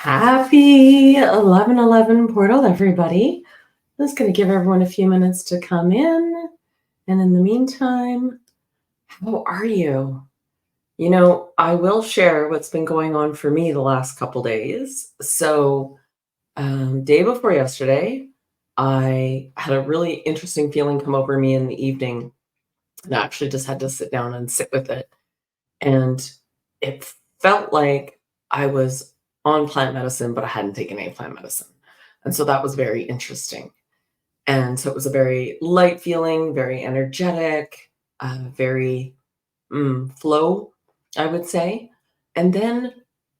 Happy 11/11 portal, everybody. I'm just going to give everyone a few minutes to come in. And in the meantime, how are you? I will share what's been going on for me the last couple days. Day before yesterday, I had a really interesting feeling come over me in the evening. And I actually just had to sit down and sit with it. And it felt like I was on plant medicine, but I hadn't taken any plant medicine. And so that was very interesting. And so it was a very light feeling, very energetic, very flow, I would say. And then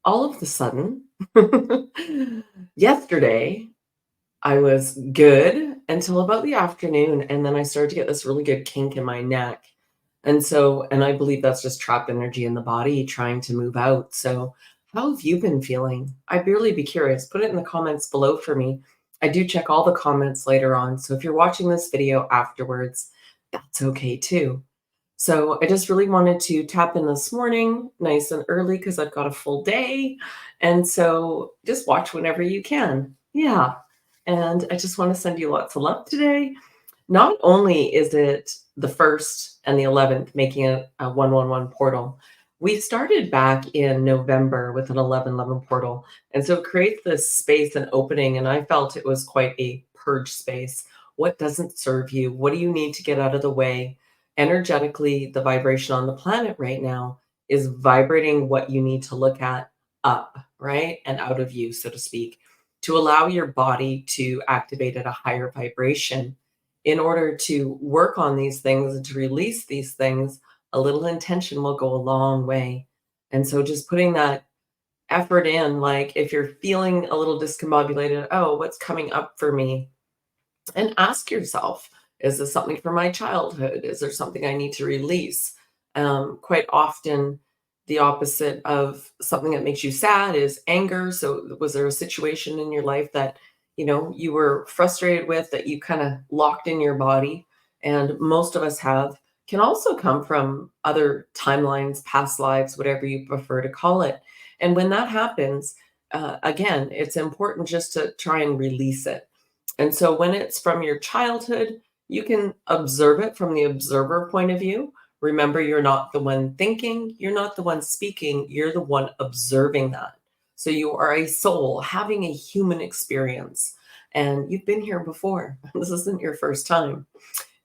all of a sudden, yesterday, I was good until about the afternoon. And then I started to get this really good kink in my neck. And I believe that's just trapped energy in the body trying to move out. So, how have you been feeling? I'd really be curious. Put it in the comments below for me. I do check all the comments later on. So, if you're watching this video afterwards, that's okay too. So, I just really wanted to tap in this morning nice and early because I've got a full day. And so, just watch whenever you can. Yeah. And I just want to send you lots of love today. Not only is it the 1st and the 11th making a 111 portal, we started back in November with an 1111 portal. And so it creates this space and opening. And I felt it was quite a purge space. What doesn't serve you? What do you need to get out of the way? Energetically, the vibration on the planet right now is vibrating what you need to look at up, right? And out of you, so to speak, to allow your body to activate at a higher vibration. In order to work on these things and to release these things, a little intention will go a long way. And so just putting that effort in, like if you're feeling a little discombobulated, oh, what's coming up for me? And ask yourself, is this something from my childhood? Is there something I need to release? Quite often, the opposite of something that makes you sad is anger. So, was there a situation in your life that you were frustrated with that you kind of locked in your body? And most of us have can also come from other timelines, past lives, whatever you prefer to call it. And when that happens, again, it's important just to try and release it. And so when it's from your childhood, you can observe it from the observer point of view. Remember, you're not the one thinking, you're not the one speaking, you're the one observing that. So you are a soul having a human experience. And you've been here before. This isn't your first time.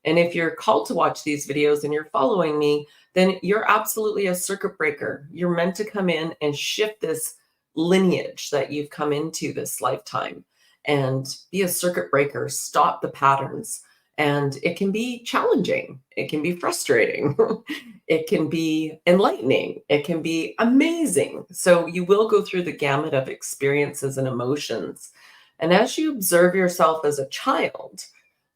And if you're called to watch these videos and you're following me, then you're absolutely a circuit breaker. You're meant to come in and shift this lineage that you've come into this lifetime and be a circuit breaker, stop the patterns. And it can be challenging, it can be frustrating, it can be enlightening, it can be amazing. So you will go through the gamut of experiences and emotions. And as you observe yourself as a child,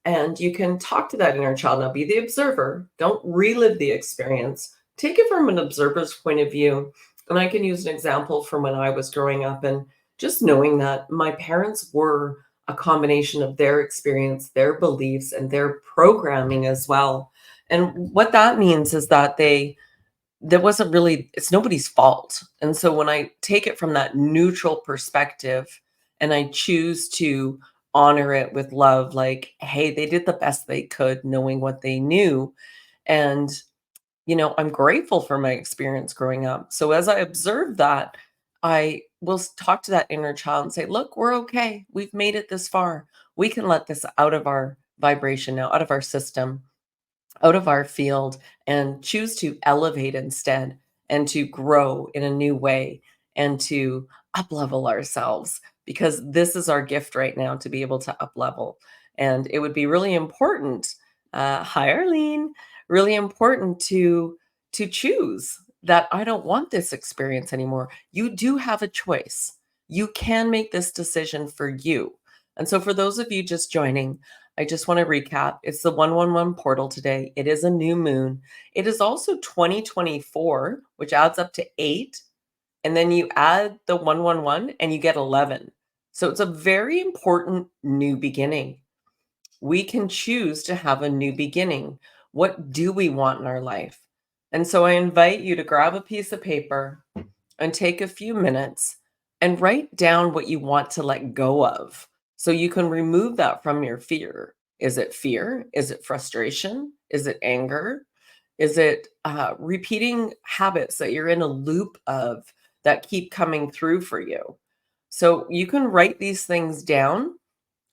and you can talk to that inner child. Now, be the observer. Don't relive the experience. Take it from an observer's point of view. And I can use an example from when I was growing up and just knowing that my parents were a combination of their experience, their beliefs, and their programming as well. And what that means is that there wasn't really, it's nobody's fault. And so when I take it from that neutral perspective and I choose to honor it with love, like, hey, they did the best they could knowing what they knew. And, I'm grateful for my experience growing up. So as I observe that, I will talk to that inner child and say, look, we're okay. We've made it this far. We can let this out of our vibration now, out of our system, out of our field, and choose to elevate instead and to grow in a new way and to up level ourselves, because this is our gift right now, to be able to up level. And it would be really important, hi Arlene, really important to choose that I don't want this experience anymore. You do have a choice. You can make this decision for you. And so for those of you just joining, I just want to recap. It's the 111 portal today. It is a new moon. It is also 2024, which adds up to 8. And then you add the 111 and you get 11. So it's a very important new beginning. We can choose to have a new beginning. What do we want in our life? And so I invite you to grab a piece of paper and take a few minutes and write down what you want to let go of so you can remove that from your fear. Is it fear? Is it frustration? Is it anger? Is it repeating habits that you're in a loop of that keep coming through for you? So you can write these things down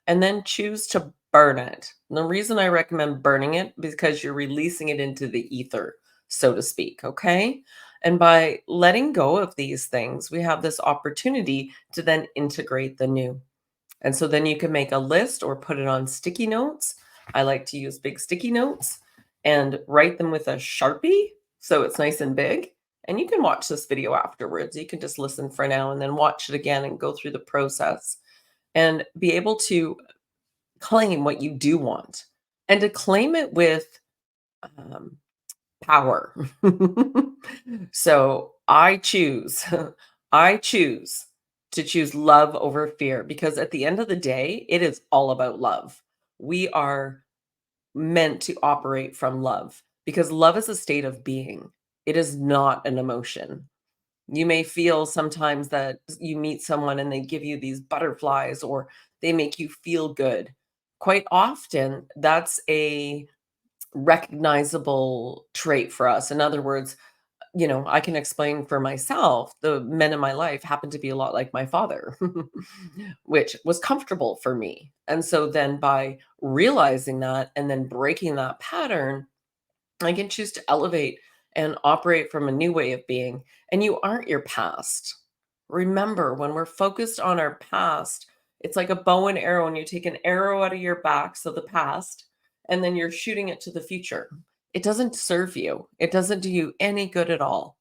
and then choose to burn it. And the reason I recommend burning it because you're releasing it into the ether, so to speak, okay? And by letting go of these things, we have this opportunity to then integrate the new. And so then you can make a list or put it on sticky notes. I like to use big sticky notes and write them with a Sharpie so it's nice and big. And you can watch this video afterwards. You can just listen for now and then watch it again and go through the process and be able to claim what you do want and to claim it with um, power. So I choose, I choose to choose love over fear because at the end of the day, it is all about love. We are meant to operate from love because love is a state of being. It is not an emotion. You may feel sometimes that you meet someone and they give you these butterflies or they make you feel good. Quite often, that's a recognizable trait for us. In other words, I can explain for myself, the men in my life happen to be a lot like my father, which was comfortable for me. And so then by realizing that and then breaking that pattern, I can choose to elevate and operate from a new way of being. And you aren't your past. Remember, when we're focused on our past, it's like a bow and arrow, and you take an arrow out of your back, so the past, and then you're shooting it to the future. It doesn't serve you, it doesn't do you any good at all.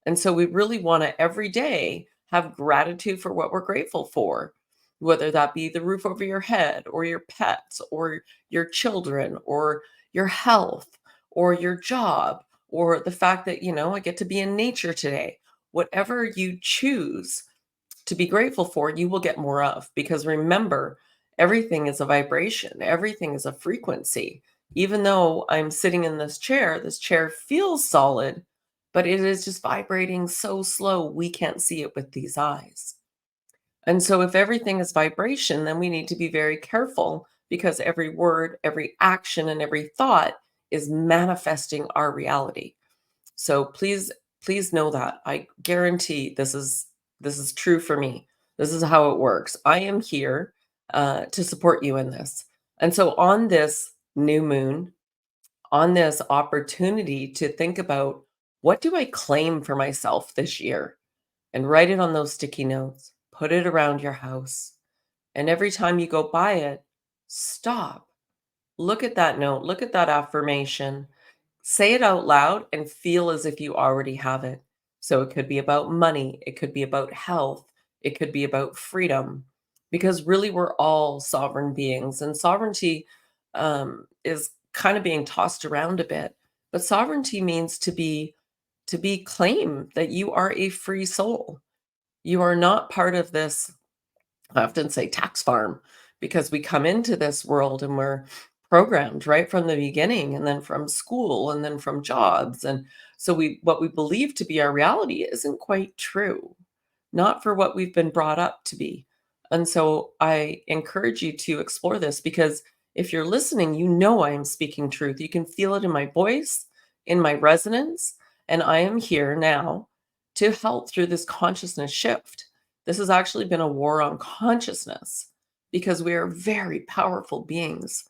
And so we really want to every day have gratitude for what we're grateful for, whether that be the roof over your head or your pets or your children or your health or your job or the fact that, I get to be in nature today. Whatever you choose to be grateful for, you will get more of. Because remember, everything is a vibration, everything is a frequency. Even though I'm sitting in this chair feels solid, but it is just vibrating so slow, we can't see it with these eyes. And so, if everything is vibration, then we need to be very careful because every word, every action, and every thought is manifesting our reality. So please know that. I guarantee this is true for me. This is how it works. I am here to support you in this. And so on this new moon, on this opportunity to think about what do I claim for myself this year and write it on those sticky notes, put it around your house. And every time you go by it, stop. Look at that note, look at that affirmation, say it out loud and feel as if you already have it. So it could be about money, it could be about health, it could be about freedom, because really we're all sovereign beings, and sovereignty is kind of being tossed around a bit. But sovereignty means to be claim that you are a free soul. You are not part of this, I often say, tax farm, because we come into this world and we're programmed right from the beginning and then from school and then from jobs. And so what we believe to be our reality isn't quite true, not for what we've been brought up to be. And so I encourage you to explore this because if you're listening, I am speaking truth. You can feel it in my voice, in my resonance, and I am here now to help through this consciousness shift. This has actually been a war on consciousness because we are very powerful beings.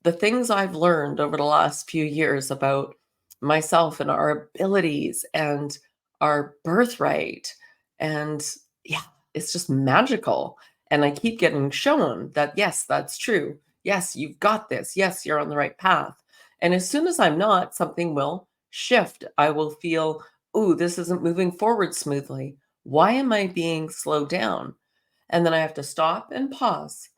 The things I've learned over the last few years about myself and our abilities and our birthright, and yeah, it's just magical. And I keep getting shown that, yes, that's true. Yes, you've got this. Yes, you're on the right path. And as soon as I'm not, something will shift. I will feel, ooh, this isn't moving forward smoothly. Why am I being slowed down? And then I have to stop and pause.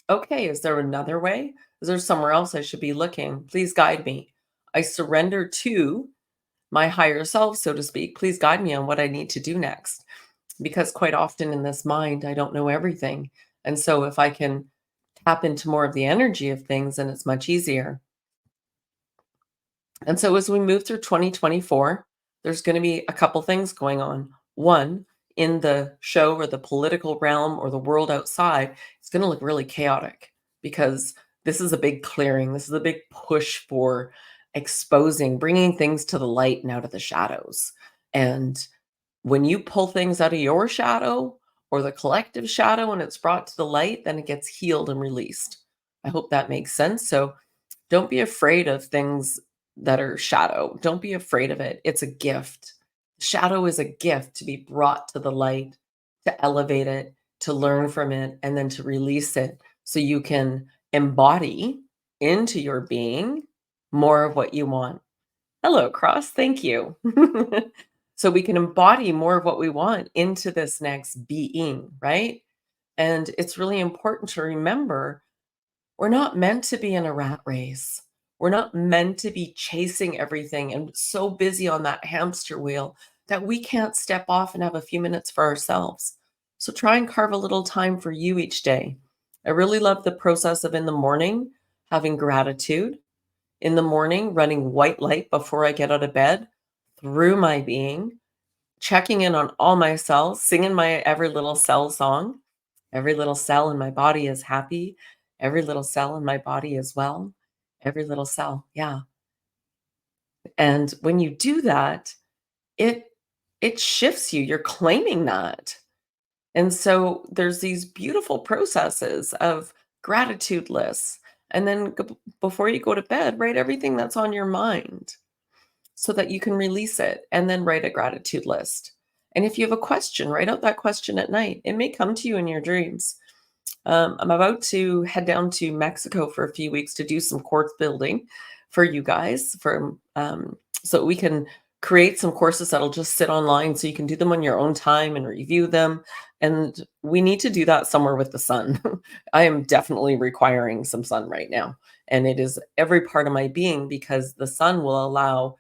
Okay, is there another way? Is there somewhere else I should be looking? Please guide me. I surrender to my higher self, so to speak. Please guide me on what I need to do next. Because quite often in this mind, I don't know everything. And so if I can tap into more of the energy of things, then it's much easier. And so as we move through 2024, there's going to be a couple things going on. One in the show or the political realm or the world outside, it's going to look really chaotic because this is a big clearing. This is a big push for exposing, bringing things to the light and out of the shadows. And when you pull things out of your shadow or the collective shadow and it's brought to the light, then it gets healed and released. I hope that makes sense. So don't be afraid of things that are shadow. Don't be afraid of it. It's a gift. Shadow is a gift to be brought to the light, to elevate it, to learn from it, and then to release it so you can embody into your being more of what you want. Hello, Cross. Thank you. So we can embody more of what we want into this next being, right? And it's really important to remember we're not meant to be in a rat race. We're not meant to be chasing everything and so busy on that hamster wheel that we can't step off and have a few minutes for ourselves. So try and carve a little time for you each day. I really love the process of in the morning having gratitude, in the morning running white light before I get out of bed through my being, checking in on all my cells, singing my every little cell song. Every little cell in my body is happy. Every little cell in my body is well. Every little cell. Yeah. And when you do that, it it shifts you. You're claiming that. And so there's these beautiful processes of gratitude lists. And then before you go to bed, write everything that's on your mind so that you can release it and then write a gratitude list. And if you have a question, write out that question at night. It may come to you in your dreams. I'm about to head down to Mexico for a few weeks to do some course building for you guys, so we can create some courses that'll just sit online, so you can do them on your own time and review them. And we need to do that somewhere with the sun. I am definitely requiring some sun right now, and it is every part of my being because the sun will allow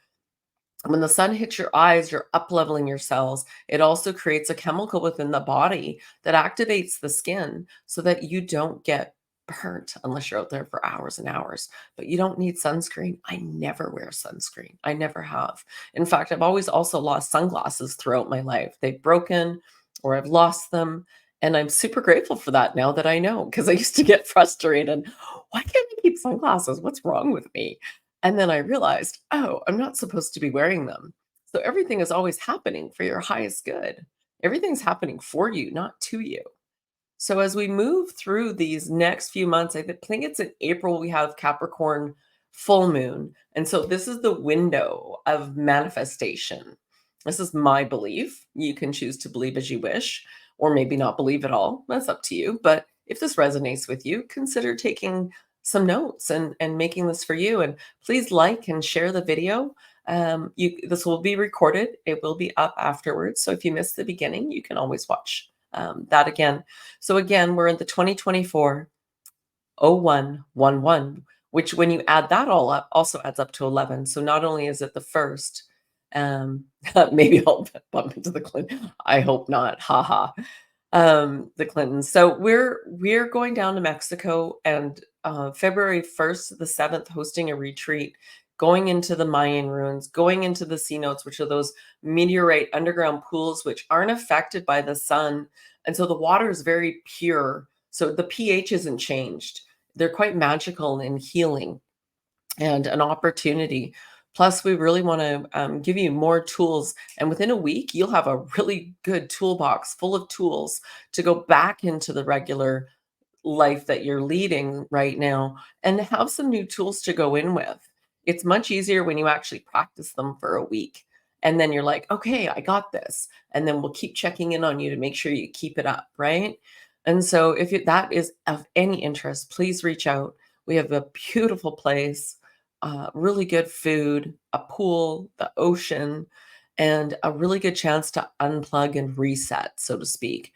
when the sun hits your eyes, you're up leveling your cells. It also creates a chemical within the body that activates the skin so that you don't get burnt unless you're out there for hours and hours. But you don't need sunscreen. I never wear sunscreen. I never have. In fact, I've always also lost sunglasses throughout my life. They've broken or I've lost them. And I'm super grateful for that now that I know because I used to get frustrated. Why can't I keep sunglasses? What's wrong with me? And then I realized, oh, I'm not supposed to be wearing them. So everything is always happening for your highest good. Everything's happening for you, not to you. So as we move through these next few months, think it's in April, we have Capricorn full moon. And so this is the window of manifestation. This is my belief. You can choose to believe as you wish, or maybe not believe at all. That's up to you. But if this resonates with you, consider taking some notes and making this for you. And please like and share the video. This will be recorded. It will be up afterwards. So if you missed the beginning, you can always watch that again. So again, we're in the 2024 0111, which when you add that all up, also adds up to 11. So not only is it the first, um, maybe I'll bump into the Clinton. I hope not. Haha. The Clintons. So we're going down to Mexico and February 1st to the 7th, hosting a retreat, going into the Mayan ruins, going into the cenotes, which are those meteorite underground pools which aren't affected by the sun. And so the water is very pure. So the pH isn't changed. They're quite magical and healing and an opportunity. Plus, we really want to give you more tools. And within a week, you'll have a really good toolbox full of tools to go back into the regular life that you're leading right now and have some new tools to go in with. It's much easier when you actually practice them for a week. And then you're like, okay, I got this. And then we'll keep checking in on you to make sure you keep it up, right? And so if that is of any interest, please reach out. We have a beautiful place, really good food, a pool, the ocean, and a really good chance to unplug and reset, so to speak.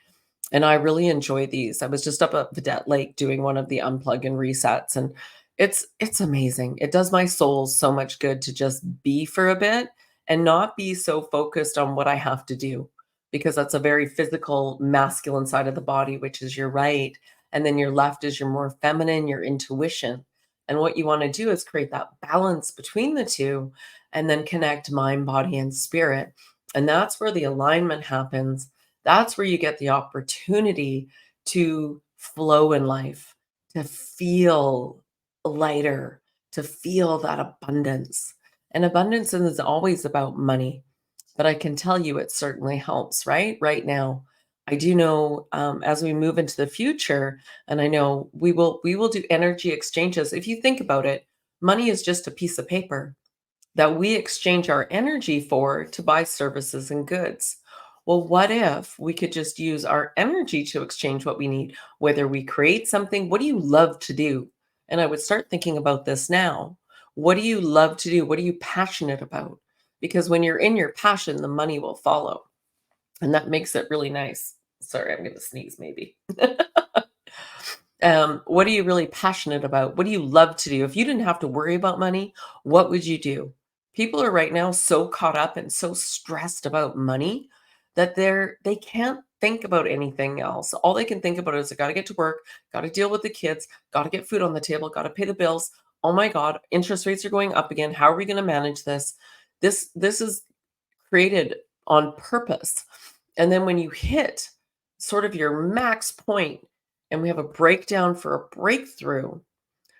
And I really enjoy these. I was just up at Vedette Lake doing one of the unplug and resets, and it's amazing. It does my soul so much good to just be for a bit and not be so focused on what I have to do, because that's a very physical, masculine side of the body, which is your right. And then your left is your more feminine, your intuition. And what you want to do is create that balance between the two and then connect mind, body, and spirit. And that's where the alignment happens. That's where you get the opportunity to flow in life, to feel lighter, to feel that abundance. And abundance is always about money, but I can tell you it certainly helps, right? Right now. I do know as we move into the future, and I know we will do energy exchanges. If you think about it, money is just a piece of paper that we exchange our energy for to buy services and goods. Well, what if we could just use our energy to exchange what we need? Whether we create something, what do you love to do? And I would start thinking about this now. What do you love to do? What are you passionate about? Because when you're in your passion, the money will follow. And that makes it really nice. Sorry, I'm going to sneeze maybe. What are you really passionate about? What do you love to do? If you didn't have to worry about money, what would you do? People are right now so caught up and so stressed about money that they can't think about anything else. All they can think about is I got to get to work, got to deal with the kids, got to get food on the table, got to pay the bills. Oh my God, interest rates are going up again. How are we going to manage this? This is created on purpose. And then when you hit sort of your max point and we have a breakdown for a breakthrough,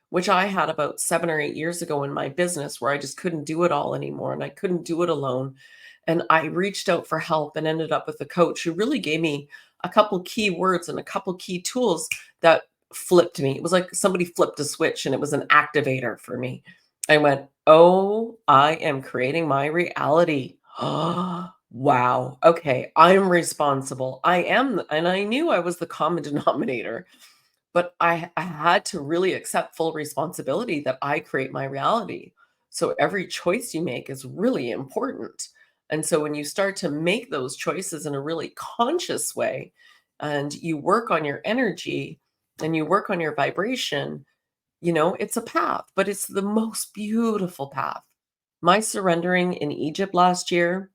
which I had about 7 or 8 years ago in my business where I just couldn't do it all anymore and I couldn't do it alone. And I reached out for help and ended up with a coach who really gave me a couple key words and a couple key tools that flipped me. It was like somebody flipped a switch and it was an activator for me. I went, "Oh, I am creating my reality." Wow. Okay, I'm responsible. I am, and I knew I was the common denominator. But I had to really accept full responsibility that I create my reality. So every choice you make is really important. And so when you start to make those choices in a really conscious way and you work on your energy and you work on your vibration, it's a path, but it's the most beautiful path. My surrendering in Egypt last year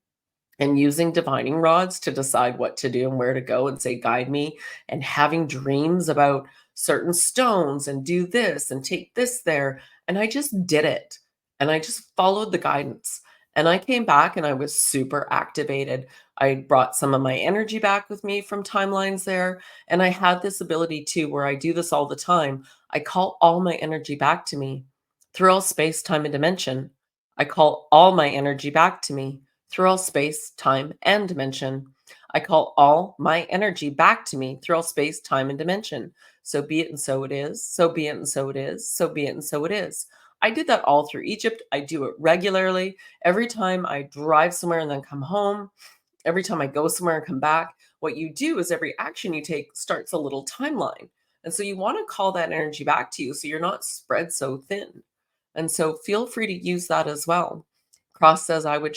and using divining rods to decide what to do and where to go and say, guide me, and having dreams about certain stones and do this and take this there. And I just did it. And I just followed the guidance. And I came back and I was super activated. I brought some of my energy back with me from timelines there. And I had this ability too, where I do this all the time. I call all my energy back to me through all space, time, and dimension. I call all my energy back to me through all space, time, and dimension. I call all my energy back to me through all space, time, and dimension. So be it and so it is. So be it and so it is. So be it and so it is. I did that all through Egypt. I do it regularly. Every time I drive somewhere and then come home, every time I go somewhere and come back, what you do is every action you take starts a little timeline. And so you want to call that energy back to you so you're not spread so thin. And so feel free to use that as well. Cross says, I would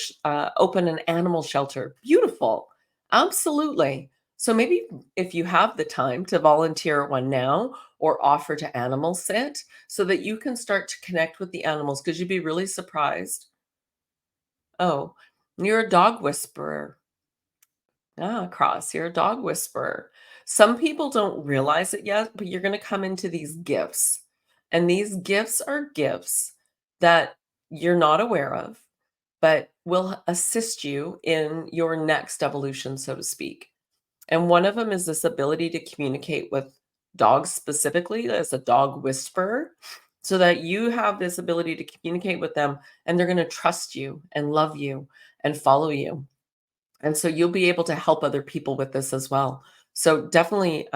open an animal shelter. Beautiful. Absolutely. So maybe if you have the time to volunteer at one now or offer to animal sit so that you can start to connect with the animals because you'd be really surprised. Oh, you're a dog whisperer. Ah, Cross, you're a dog whisperer. Some people don't realize it yet, but you're going to come into these gifts. And these gifts are gifts that you're not aware of, but will assist you in your next evolution, so to speak. And one of them is this ability to communicate with dogs specifically as a dog whisperer, so that you have this ability to communicate with them and they're going to trust you and love you and follow you. And so you'll be able to help other people with this as well. So definitely,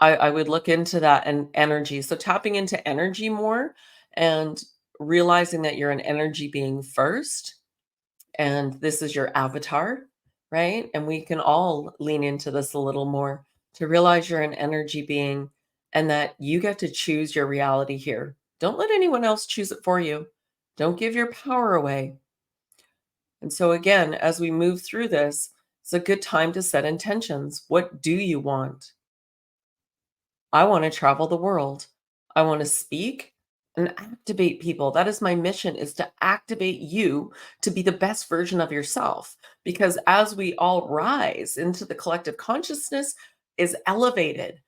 I would look into that and energy. So tapping into energy more and realizing that you're an energy being first, and this is your avatar, right? And we can all lean into this a little more to realize you're an energy being and that you get to choose your reality here. Don't let anyone else choose it for you. Don't give your power away. And so, again, as we move through this, it's a good time to set intentions. What do you want? I want to travel the world. I want to speak and activate people. That is my mission, is to activate you to be the best version of yourself. Because as we all rise into the collective consciousness is elevated,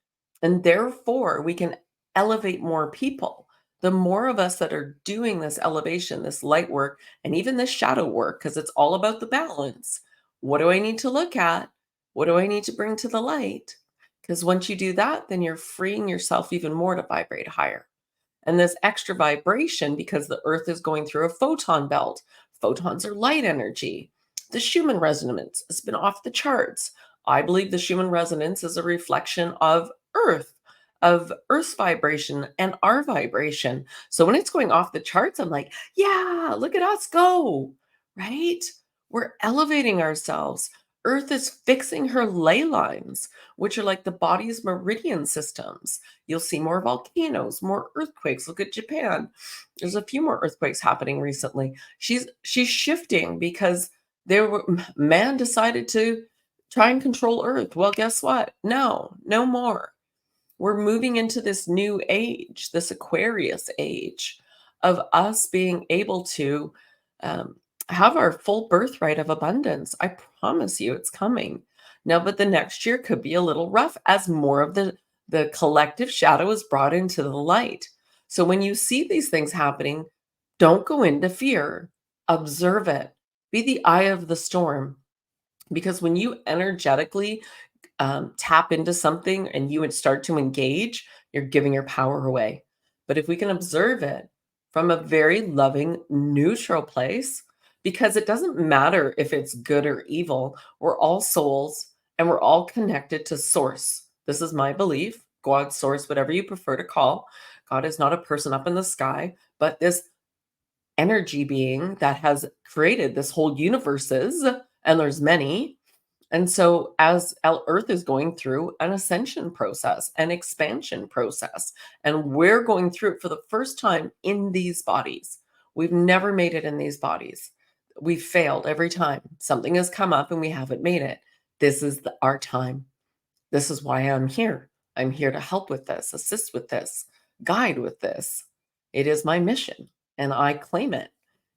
and therefore we can elevate more people. The more of us that are doing this elevation, this light work, and even this shadow work, because it's all about the balance. What do I need to look at? What do I need to bring to the light? Because once you do that, then you're freeing yourself even more to vibrate higher. And this extra vibration, because the earth is going through a photon belt, photons are light energy. The Schumann resonance has been off the charts. I believe the Schumann resonance is a reflection of Earth's vibration and our vibration. So when it's going off the charts, I'm like, yeah, look at us go, right? We're elevating ourselves. Earth is fixing her ley lines, which are like the body's meridian systems. You'll see more volcanoes, more earthquakes. Look at Japan. There's a few more earthquakes happening recently. She's shifting because man decided to try and control Earth. Well, guess what? No, no more. We're moving into this new age, this Aquarius age of us being able to um, have our full birthright of abundance. I promise you it's coming. Now, but the next year could be a little rough as more of the collective shadow is brought into the light. So when you see these things happening, don't go into fear. Observe it. Be the eye of the storm. Because when you energetically tap into something and you would start to engage, you're giving your power away. But if we can observe it from a very loving, neutral place, because it doesn't matter if it's good or evil, we're all souls and we're all connected to source. This is my belief, God, source, whatever you prefer to call. God is not a person up in the sky, but this energy being that has created this whole universes, and there's many, and so, as Earth is going through an ascension process, an expansion process, and we're going through it for the first time in these bodies. We've never made it in these bodies. We've failed every time. Something has come up and we haven't made it. This is our time. This is why I'm here. I'm here to help with this, assist with this, guide with this. It is my mission, and I claim it.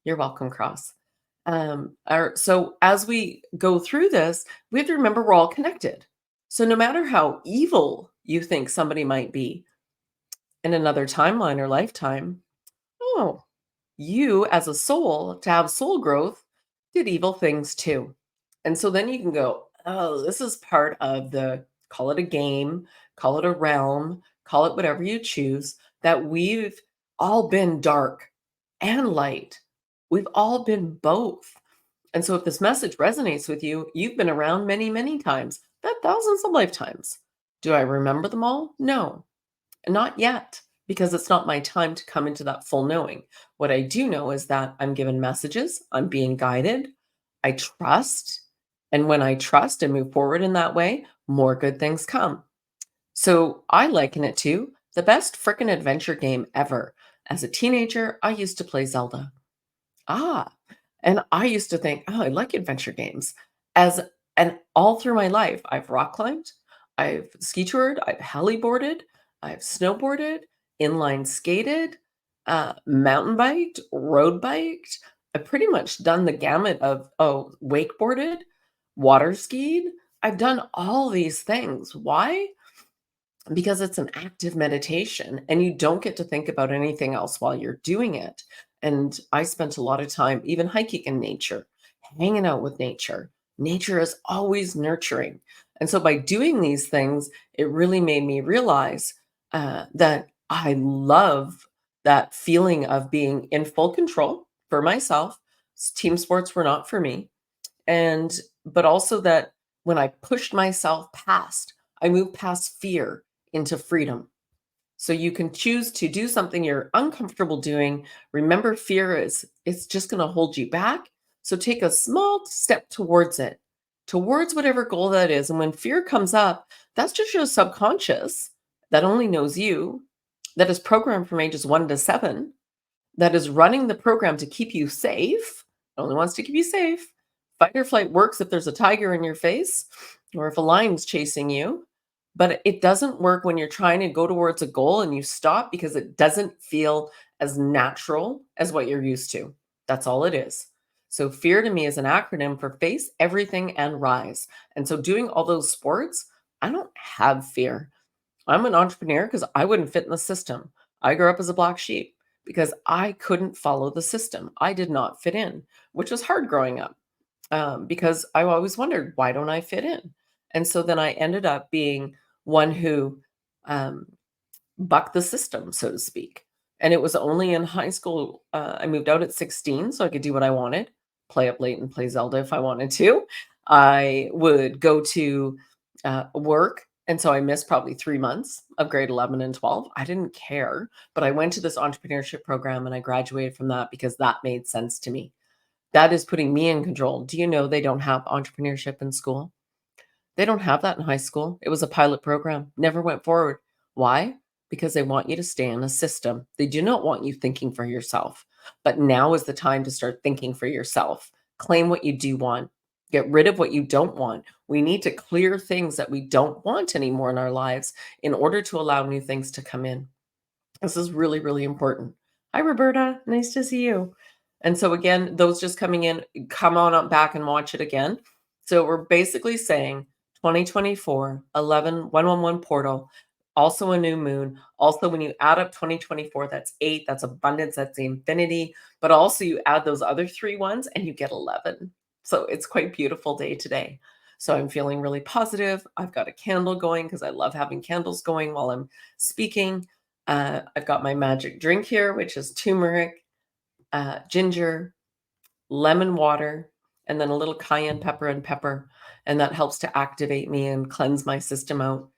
You're welcome, Cross. So as we go through this, we have to remember we're all connected. So no matter how evil you think somebody might be in another timeline or lifetime, oh, you as a soul, to have soul growth, did evil things too. And so then you can go, oh, this is part of call it a game, call it a realm, call it whatever you choose, that we've all been dark and light. We've all been both. And so if this message resonates with you, you've been around many, many times, thousands of lifetimes. Do I remember them all? No, not yet, because it's not my time to come into that full knowing. What I do know is that I'm given messages, I'm being guided, I trust. And when I trust and move forward in that way, more good things come. So I liken it to the best frickin' adventure game ever. As a teenager, I used to play Zelda. Ah, and I used to think, "Oh, I like adventure games." As and all through my life, I've rock climbed, I've ski toured, I've heli-boarded, I've snowboarded, inline skated, mountain biked, road biked. I've pretty much done the gamut of wakeboarded, water skied. I've done all these things. Why? Because it's an active meditation and you don't get to think about anything else while you're doing it. And I spent a lot of time even hiking in nature, hanging out with nature. Nature is always nurturing. And so by doing these things, it really made me realize that I love that feeling of being in full control for myself. Team sports were not for me, but also that when I pushed myself past, I moved past fear into freedom. So you can choose to do something you're uncomfortable doing. Remember, fear is it's just going to hold you back. So take a small step towards it, towards whatever goal that is. And when fear comes up, that's just your subconscious that only knows you, that is programmed from ages 1 to 7, that is running the program to keep you safe. It only wants to keep you safe. Fight or flight works if there's a tiger in your face or if a lion's chasing you, but it doesn't work when you're trying to go towards a goal and you stop because it doesn't feel as natural as what you're used to. That's all it is. So fear to me is an acronym for face everything and rise. And so doing all those sports, I don't have fear. I'm an entrepreneur because I wouldn't fit in the system. I grew up as a black sheep because I couldn't follow the system. I did not fit in, which was hard growing up because I always wondered, why don't I fit in? And so then I ended up being one who um, bucked the system, so to speak. And it was only in high school, I moved out at 16 so I could do what I wanted, play up late and play Zelda if I wanted to. I would go to work. And so I missed probably 3 months of grade 11 and 12. I didn't care, but I went to this entrepreneurship program and I graduated from that because that made sense to me. That is putting me in control. Do you know they don't have entrepreneurship in school? They don't have that in high school. It was a pilot program, never went forward. Why? Because they want you to stay in a system. They do not want you thinking for yourself. But now is the time to start thinking for yourself. Claim what you do want. Get rid of what you don't want. We need to clear things that we don't want anymore in our lives in order to allow new things to come in. This is really, really important. Hi, Roberta. Nice to see you. And so again, those just coming in, come on up back and watch it again. So we're basically saying 2024, 111 portal, also a new moon. Also, when you add up 2024, that's 8, that's abundance, that's the infinity. But also you add those other 3 ones and you get 11. So it's quite beautiful day today. So I'm feeling really positive. I've got a candle going because I love having candles going while I'm speaking. I've got my magic drink here, which is turmeric, ginger, lemon water, and then a little cayenne pepper and pepper. And that helps to activate me and cleanse my system out.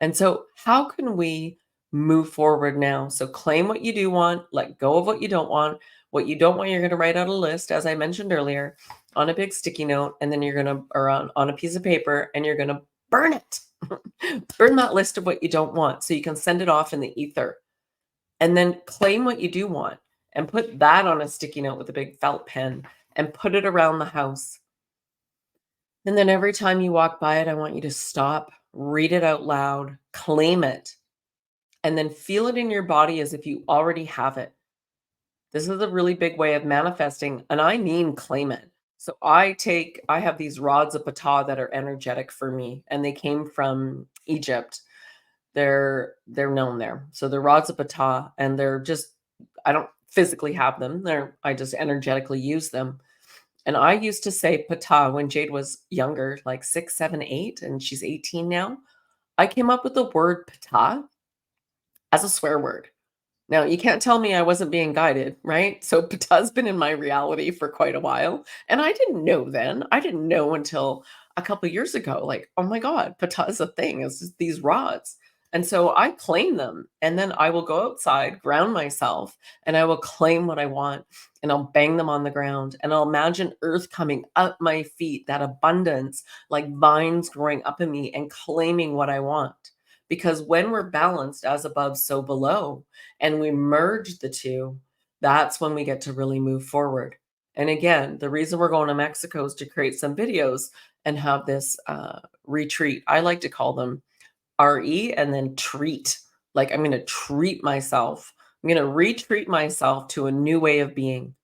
And so, how can we move forward now? So, claim what you do want, let go of what you don't want. What you don't want, you're going to write out a list, as I mentioned earlier, on a big sticky note, and then you're going to, or on a piece of paper, and you're going to burn it. Burn that list of what you don't want so you can send it off in the ether. And then claim what you do want and put that on a sticky note with a big felt pen and put it around the house. And then every time you walk by it, I want you to stop, read it out loud, claim it, and then feel it in your body as if you already have it. This is a really big way of manifesting, and I mean claim it. So I have these rods of Ptah that are energetic for me, and they came from Egypt. They're known there. So they're rods of Ptah, and they're just I don't physically have them. I just energetically use them. And I used to say Ptah when Jade was younger, like 6, 7, 8, and she's 18 now. I came up with the word Ptah as a swear word. Now, you can't tell me I wasn't being guided, right? So Ptah's been in my reality for quite a while. And I didn't know then. I didn't know until a couple years ago, like, oh my God, Ptah is a thing. It's just these rods. And so I claim them. And then I will go outside, ground myself, and I will claim what I want. And I'll bang them on the ground. And I'll imagine earth coming up my feet, that abundance, like vines growing up in me and claiming what I want. Because when we're balanced as above, so below, and we merge the two, that's when we get to really move forward. And again, the reason we're going to Mexico is to create some videos and have this retreat. I like to call them RE and then treat. Like I'm going to treat myself. I'm going to retreat myself to a new way of being.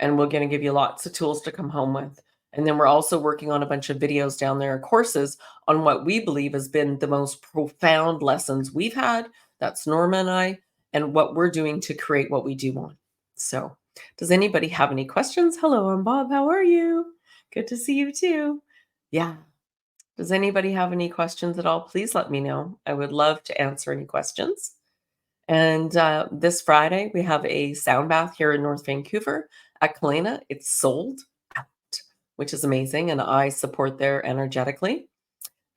And we're going to give you lots of tools to come home with. And then we're also working on a bunch of videos down there, courses on what we believe has been the most profound lessons we've had. That's Norma and I, and what we're doing to create what we do want. So, does anybody have any questions? Hello, I'm Bob. How are you? Good to see you too. Yeah. Does anybody have any questions at all? Please let me know. I would love to answer any questions. And this Friday, we have a sound bath here in North Vancouver at Kalena. It's sold out, which is amazing. And I support there energetically.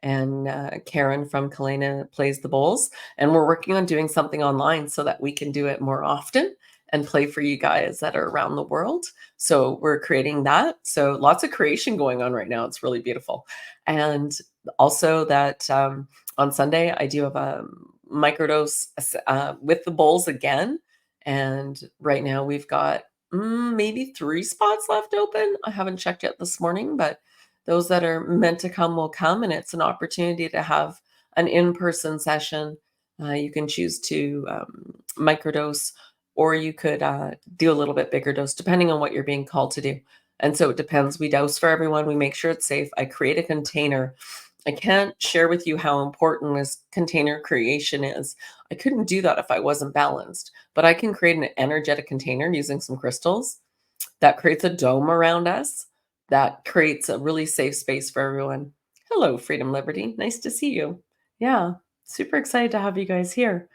And Karen from Kalena plays the bowls. And we're working on doing something online so that we can do it more often and play for you guys that are around the world. So we're creating that. So lots of creation going on right now. It's really beautiful. And also that on Sunday, I do have a microdose with the bowls again. And right now we've got maybe 3 spots left open. I haven't checked yet this morning, but those that are meant to come will come, and it's an opportunity to have an in-person session. You can choose to microdose, or you could do a little bit bigger dose, depending on what you're being called to do. And so it depends. We dose for everyone. We make sure it's safe. I create a container. I can't share with you how important this container creation is. I couldn't do that if I wasn't balanced, but I can create an energetic container using some crystals that creates a dome around us that creates a really safe space for everyone. Hello, Freedom Liberty. Nice to see you. Yeah, super excited to have you guys here.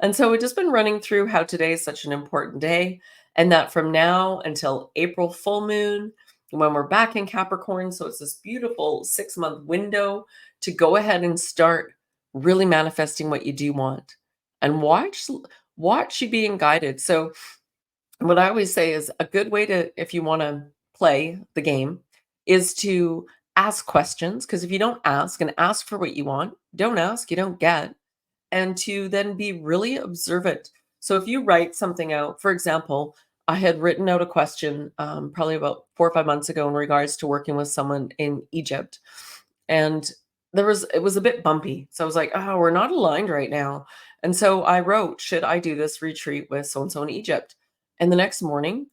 And so we've just been running through how today is such an important day, and that from now until April full moon, when we're back in Capricorn, so it's this beautiful 6 month window to go ahead and start really manifesting what you do want, and watch you being guided. So what I always say is a good way to, if you want to play the game, is to ask questions. Because if you don't ask and ask for what you want, don't ask, you don't get. And to then be really observant. So if you write something out, for example, I had written out a question probably about 4 or 5 months ago in regards to working with someone in Egypt. And it was a bit bumpy. So I was like, oh, we're not aligned right now. And so I wrote, should I do this retreat with so and so in Egypt? And the next morning,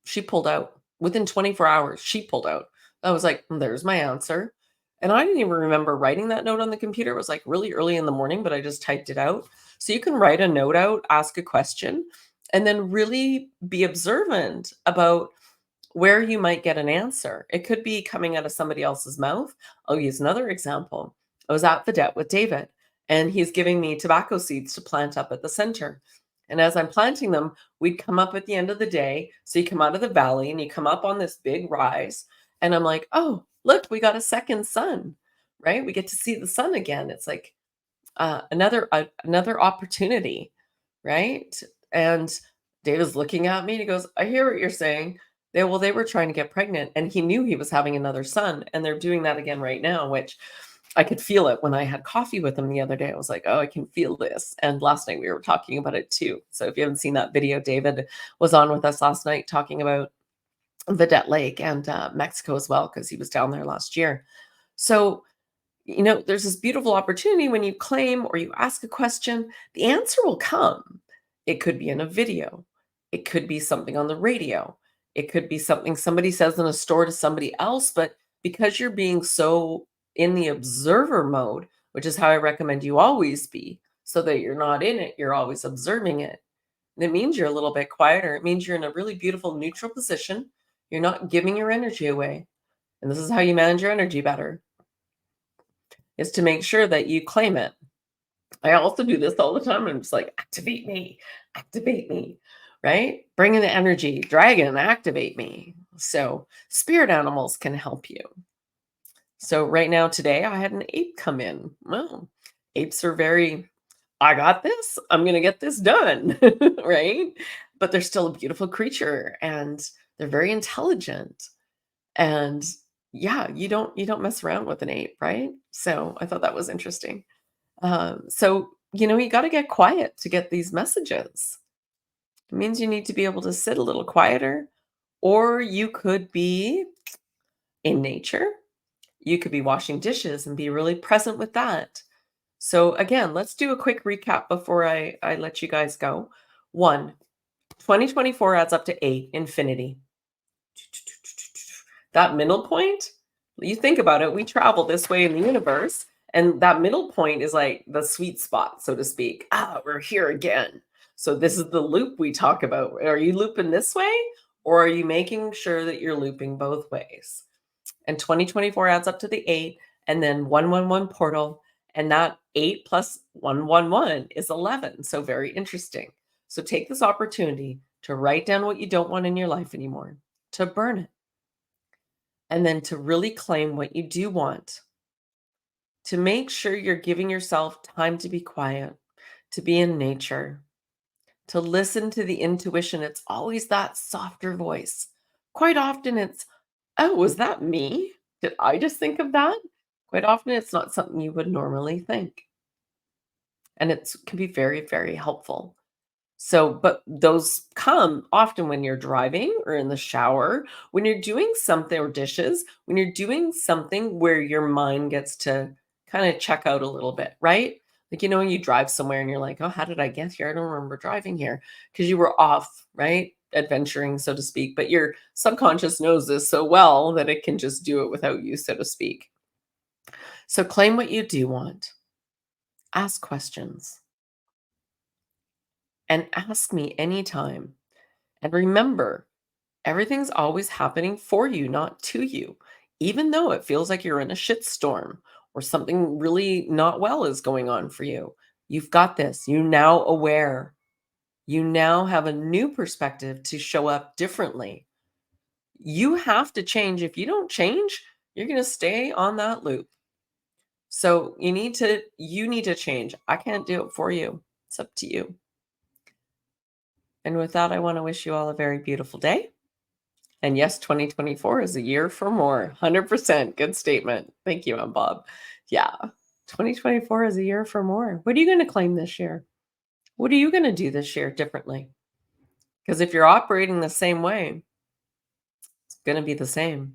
she pulled out. Within 24 hours, she pulled out. I was like, there's my answer. And I didn't even remember writing that note on the computer. It was like really early in the morning, but I just typed it out. So you can write a note out, ask a question, and then really be observant about where you might get an answer. It could be coming out of somebody else's mouth. I'll use another example. I was at the debt with David, and he's giving me tobacco seeds to plant up at the center. And as I'm planting them, we'd come up at the end of the day. So you come out of the valley and you come up on this big rise. And I'm like, oh, look, we got a second sun, right? We get to see the sun again. It's like another opportunity, right? And David's looking at me and he goes, I hear what you're saying. They were trying to get pregnant, and he knew he was having another son, and they're doing that again right now, which I could feel it when I had coffee with him the other day. I was like, oh, I can feel this. And last night we were talking about it too. So if you haven't seen that video, David was on with us last night talking about Vedette Lake and Mexico as well, because he was down there last year. So there's this beautiful opportunity when you claim or you ask a question, the answer will come. It could be in a video, it could be something on the radio, it could be something somebody says in a store to somebody else. But because you're being so in the observer mode, which is how I recommend you always be, so that you're not in it, you're always observing it. And it means you're a little bit quieter. It means you're in a really beautiful neutral position. You're not giving your energy away. And this is how you manage your energy better, is to make sure that you claim it. I also do this all the time. I'm just like, activate me, right? Bring in the energy, dragon, activate me. So spirit animals can help you. So right now, today, I had an ape come in. Well, apes are very, I got this. I'm going to get this done, right? But they're still a beautiful creature, and they're very intelligent. And yeah, you don't mess around with an ape, right? So I thought that was interesting. So you got to get quiet to get these messages. It means you need to be able to sit a little quieter, or you could be in nature. You could be washing dishes and be really present with that. So, again, let's do a quick recap before I let you guys go. One, 2024 adds up to eight, infinity. That middle point, you think about it, we travel this way in the universe, and that middle point is like the sweet spot, so to speak. Ah, we're here again. So this is the loop we talk about. Are you looping this way, or are you making sure that you're looping both ways? And 2024 adds up to the eight, and then 111 portal, and that 8 plus 111 is 11. So very interesting. So take this opportunity to write down what you don't want in your life anymore, to burn it, and then to really claim what you do want, to make sure you're giving yourself time to be quiet, to be in nature, to listen to the intuition. It's always that softer voice. Quite often it's, oh, was that me? Did I just think of that? Quite often it's not something you would normally think. And it can be very, very helpful. So, but those come often when you're driving or in the shower, when you're doing something, or dishes, when you're doing something where your mind gets to kind of check out a little bit, right? Like, when you drive somewhere and you're like, oh, how did I get here? I don't remember driving here, because you were off, right? Adventuring, so to speak. But your subconscious knows this so well that it can just do it without you, so to speak. So claim what you do want, ask questions, and ask me anytime. And remember, everything's always happening for you, not to you. even though it feels like you're in a shitstorm or something really not well is going on for you. You've got this. You now aware. You now have a new perspective to show up differently. You have to change. If you don't change, you're going to stay on that loop. So you need to change. I can't do it for you. It's up to you. And with that, I want to wish you all a very beautiful day. And yes, 2024 is a year for more. 100%. Good statement. Thank you, Bob. Yeah. 2024 is a year for more. What are you going to claim this year? What are you going to do this year differently? Because if you're operating the same way, it's going to be the same.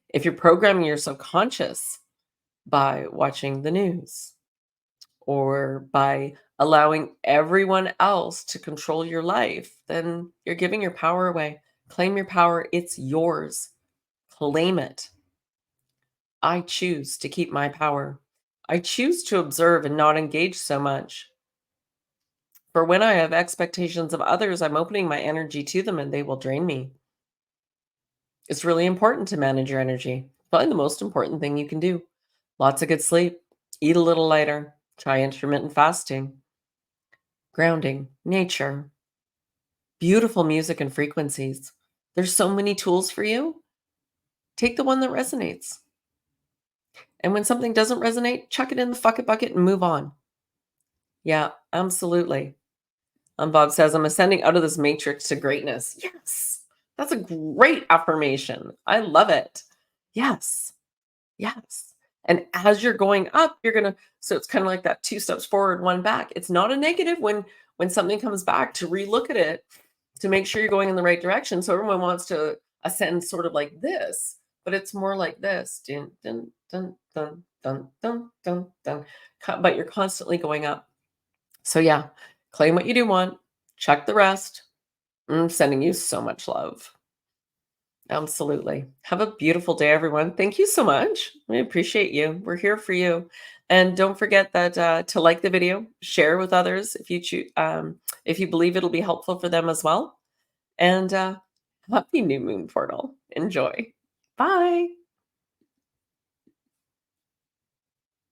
If you're programming your subconscious by watching the news or by allowing everyone else to control your life, then you're giving your power away. Claim your power. It's yours. Claim it. I choose to keep my power. I choose to observe and not engage so much. For when I have expectations of others, I'm opening my energy to them and they will drain me. It's really important to manage your energy. Probably the most important thing you can do. Lots of good sleep, eat a little lighter, try intermittent fasting, grounding, nature, beautiful music and frequencies. There's so many tools for you. Take the one that resonates. And when something doesn't resonate, chuck it in the fuck it bucket and move on. Yeah, absolutely. Bob says, I'm ascending out of this matrix to greatness. Yes, that's a great affirmation. I love it. Yes, yes. And as you're going up, you're gonna. So it's kind of like that 2 steps forward, 1 back. It's not a negative when something comes back to relook at it to make sure you're going in the right direction. So everyone wants to ascend sort of like this, but it's more like this. Dun, dun, dun, dun, dun, dun, dun, dun. But you're constantly going up. So yeah, claim what you do want, check the rest. I'm sending you so much love. Absolutely. Have a beautiful day, everyone. Thank you so much. We appreciate you. We're here for you. And don't forget that to like the video, share with others if you choose, if you believe it'll be helpful for them as well. And happy new moon portal. Enjoy. Bye.